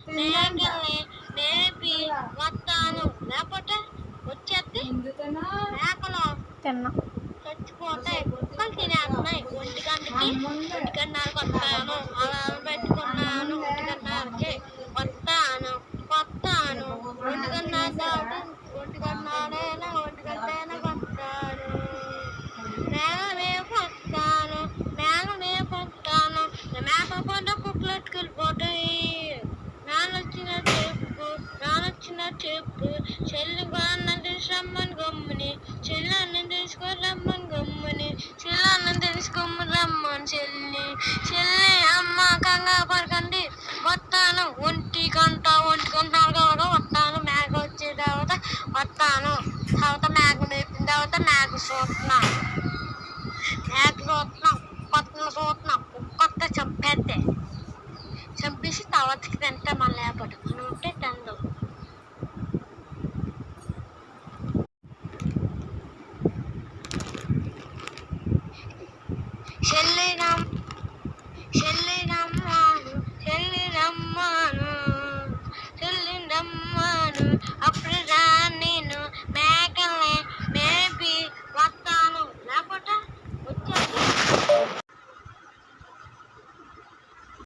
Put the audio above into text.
మేకల్ని మేపి వస్తాను, లేకపోతే వచ్చేస్తే మేకలు చచ్చిపోతాయి, కుక్కలు తినేస్తున్నాయి. 1:00కి 1:30కి వస్తాను, అలారం పెట్టుకున్నాను. 1:30కి వస్తాను 1:30 దాటి 1:30 1:30 వస్తాను. మేళ మేపొస్తాను. మేపకుండా కుక్కలు ఎట్టుకెళ్ళిపోతాయి. నానొచ్చిన చెప్పు చెల్లి అన్నం తీసుకురమ్మని గమ్ముని, చెల్లి అన్నం తీసుకొని రమ్మని గమ్ముని, చెల్లి అన్నం తీసుకొని రమ్మని చెల్లి అమ్మ కంగారు పడకండి, వస్తాను 1:00 వస్తాను. మేక వచ్చే తర్వాత వస్తాను. తర్వాత మేక మేపిన తర్వాత మేక చూస్తున్నాం, కుక్కతో చంపేస్తే చంపేసి తర్వాతకి